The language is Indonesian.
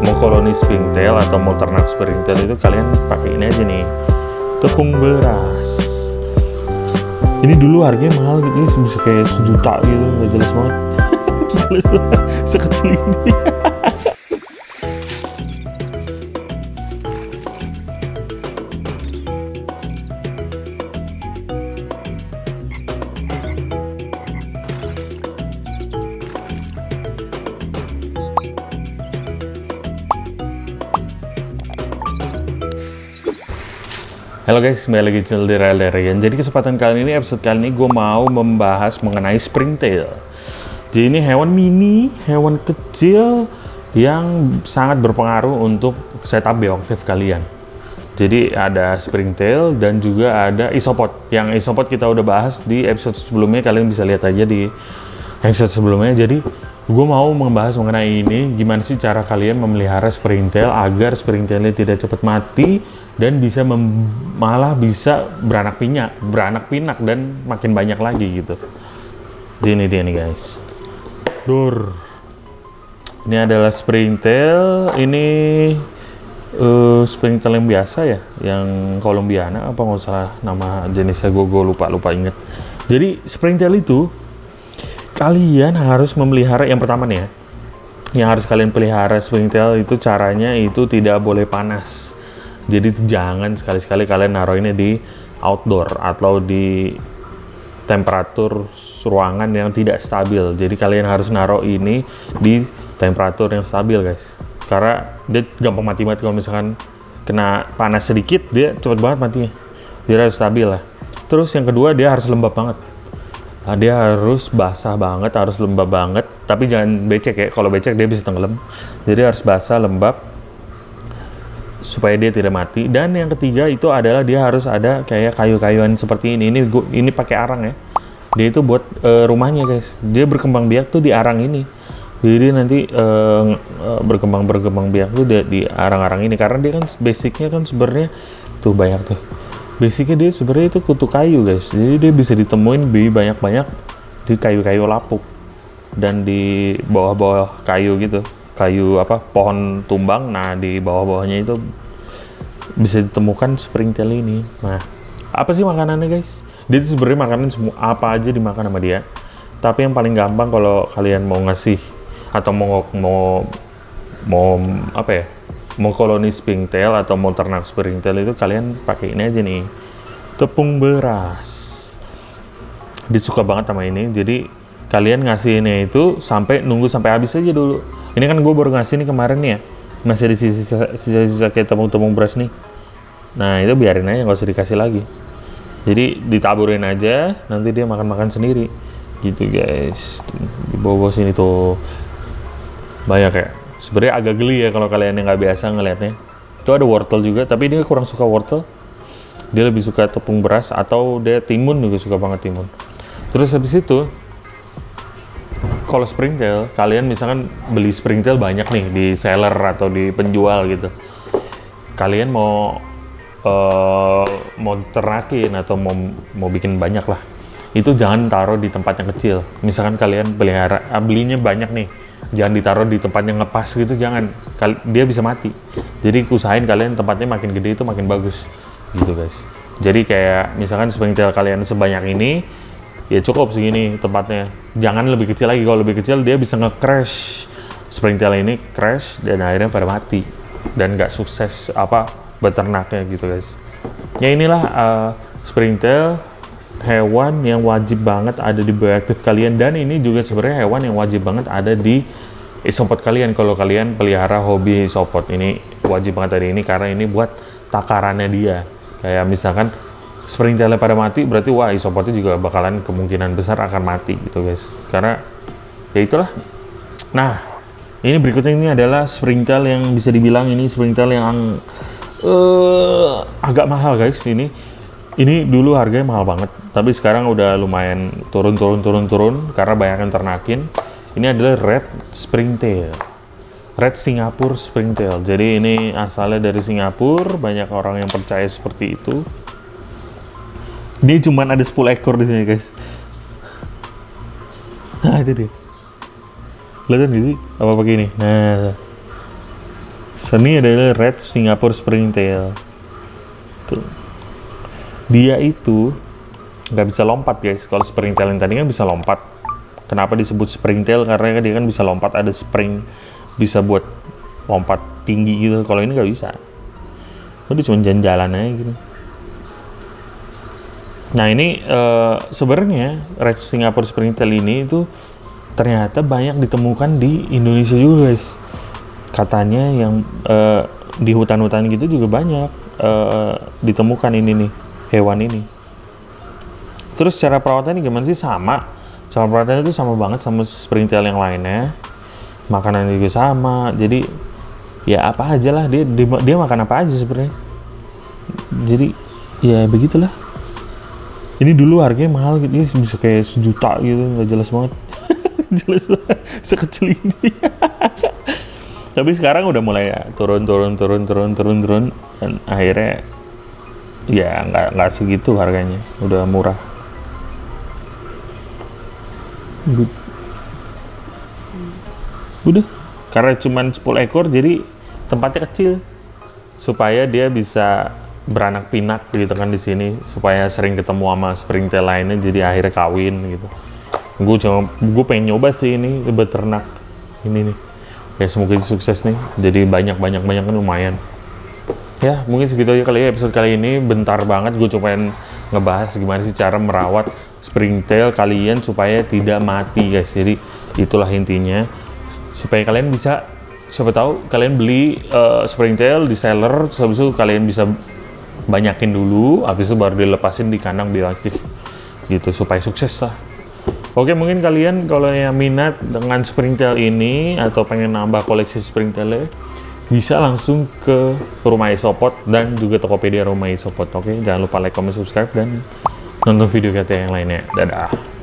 mau koloni springtail atau mau ternak springtail itu kalian pakai ini aja nih, tepung beras. Ini dulu harganya mahal gitu, bisa kayak 1 juta gitu, nggak jelas banget. Jelas banget, sekecil ini. Halo guys, kembali lagi channel di Ryan. Jadi kesempatan kali ini, episode kali ini gue mau membahas mengenai springtail. Jadi ini hewan mini, hewan kecil yang sangat berpengaruh untuk setup bioaktif kalian. Jadi ada springtail dan juga ada isopod. Yang isopod kita udah bahas di episode sebelumnya, kalian bisa lihat aja di episode sebelumnya. Jadi gue mau membahas mengenai ini, gimana sih cara kalian memelihara springtail agar springtailnya tidak cepat mati dan bisa malah bisa beranak pinak dan makin banyak lagi gitu. Jadi ini dia nih guys. Ini adalah springtail. Ini springtail yang biasa ya, yang Colombiana apa nggak salah nama jenisnya, gue lupa inget. Jadi springtail itu kalian harus memelihara, yang pertama nih ya, yang harus kalian pelihara springtail itu caranya itu tidak boleh panas. Jadi jangan sekali-sekali kalian naruh ini di outdoor atau di temperatur ruangan yang tidak stabil. Jadi kalian harus naruh ini di temperatur yang stabil guys. Karena dia gampang mati kalau misalkan kena panas sedikit, dia cepet banget matinya. Dia harus stabil lah. Terus yang kedua, dia harus lembab banget. Nah, dia harus basah banget, harus lembab banget. Tapi jangan becek ya. Kalau becek dia bisa tenggelam. Jadi harus basah, lembab, supaya dia tidak mati. Dan yang ketiga itu adalah dia harus ada kayak kayu-kayuan seperti ini. Ini pakai arang ya. Dia itu buat rumahnya guys. Dia berkembang biak tuh di arang ini. Jadi nanti berkembang biak tuh di arang-arang ini, karena dia kan basicnya kan sebenarnya tuh banyak tuh. Basicnya dia sebenarnya itu kutu kayu guys. Jadi dia bisa ditemuin di banyak-banyak di kayu-kayu lapuk dan di bawah-bawah kayu gitu. Kayu apa, pohon tumbang, nah di bawah-bawahnya itu bisa ditemukan springtail ini. Nah, apa sih makanannya guys? Dia itu sebenarnya makanan semua apa aja dimakan sama dia. Tapi yang paling gampang kalau kalian mau ngasih atau mau apa ya? Mau koloni springtail atau mau ternak springtail itu kalian pakai ini aja nih. Tepung beras. Dia suka banget sama ini. Jadi kalian ngasihnya itu nunggu sampai habis aja dulu. Ini kan gue baru ngasih nih kemarin nih ya, masih ada sisa-sisa kayak tepung beras nih. Nah itu biarin aja, nggak usah dikasih lagi. Jadi ditaburin aja, nanti dia makan sendiri gitu guys. Di bawah sini tuh banyak ya. Sebenarnya agak geli ya kalau kalian yang nggak biasa ngelihatnya. Itu ada wortel juga, tapi dia kurang suka wortel. Dia lebih suka tepung beras, atau dia timun juga suka banget timun. Terus habis itu, kalau springtail, kalian misalkan beli springtail banyak nih di seller atau di penjual gitu. Kalian mau ternakin atau mau bikin banyak lah. Itu jangan taruh di tempat yang kecil. Misalkan kalian belinya banyak nih, jangan ditaruh di tempat yang ngepas gitu, jangan. Dia bisa mati. Jadi usahain kalian tempatnya makin gede itu makin bagus gitu guys. Jadi kayak misalkan springtail kalian sebanyak ini, ya cukup segini tempatnya. Jangan lebih kecil lagi. Kalau lebih kecil dia bisa nge-crash. Springtail ini crash dan akhirnya pada mati dan nggak sukses beternaknya gitu guys. Ya inilah springtail, hewan yang wajib banget ada di bioaktif kalian, dan ini juga sebenarnya hewan yang wajib banget ada di isopod kalian. Kalau kalian pelihara hobi isopod, ini wajib banget ada ini, karena ini buat takarannya dia. Kayak misalkan springtailnya pada mati, berarti wah isopodnya juga bakalan kemungkinan besar akan mati gitu guys. Karena ya itulah. Nah, ini berikutnya ini adalah springtail yang bisa dibilang ini springtail yang agak mahal guys. Ini dulu harganya mahal banget, tapi sekarang udah lumayan turun karena banyak yang ternakin. Ini adalah red springtail. Red Singapore springtail. Jadi ini asalnya dari Singapura, banyak orang yang percaya seperti itu. Dia cuman ada 10 ekor di sini guys. Nah itu dia. Kelihatan gak sih? Apa pakai ini? Nah, Ini adalah Red Singapore Springtail. Tuh. Dia itu nggak bisa lompat guys. Kalau Springtail yang tadi kan bisa lompat. Kenapa disebut Springtail? Karena dia kan bisa lompat, ada spring, bisa buat lompat tinggi gitu. Kalau ini nggak bisa. Udah cuma jalan-jalan aja gitu. Nah ini sebenarnya Red Singapore Springtail ini itu ternyata banyak ditemukan di Indonesia juga guys. Katanya yang di hutan-hutan gitu juga banyak ditemukan ini nih, hewan ini. Terus cara perawatannya gimana sih? Sama. Cara perawatannya itu sama banget sama Springtail yang lainnya. Makanan juga sama. Jadi ya apa aja lah, dia makan apa aja sebenarnya. Jadi ya begitulah. Ini dulu harganya mahal gitu, bisa kayak 1 juta gitu, nggak jelas banget. Jelas banget, sekecil ini. Tapi sekarang udah mulai ya, turun, dan akhirnya ya nggak segitu harganya, udah murah. Udah, karena cuma 10 ekor, jadi tempatnya kecil, supaya dia bisa beranak pinak gitu kan di sini, supaya sering ketemu sama Springtail lainnya, jadi akhirnya kawin gitu. Gue pengen nyoba sih ini beternak ini nih. Ya semoga sukses nih. Jadi banyak kan lumayan. Ya mungkin segitu aja kali ya episode kali ini. Bentar banget gue cobain ngebahas gimana sih cara merawat Springtail kalian supaya tidak mati guys. Jadi itulah intinya, supaya kalian bisa, siapa tahu kalian beli Springtail di seller, terus habis itu kalian bisa banyakin dulu, habis itu baru dilepasin di kandang bioaktif gitu supaya sukses lah. Oke, mungkin kalian kalau yang minat dengan Springtail ini atau pengen nambah koleksi Springtail, bisa langsung ke Rumah Isopod dan juga Tokopedia Rumah Isopod. Oke, jangan lupa like, comment, subscribe, dan nonton video kita yang lainnya. Dadah.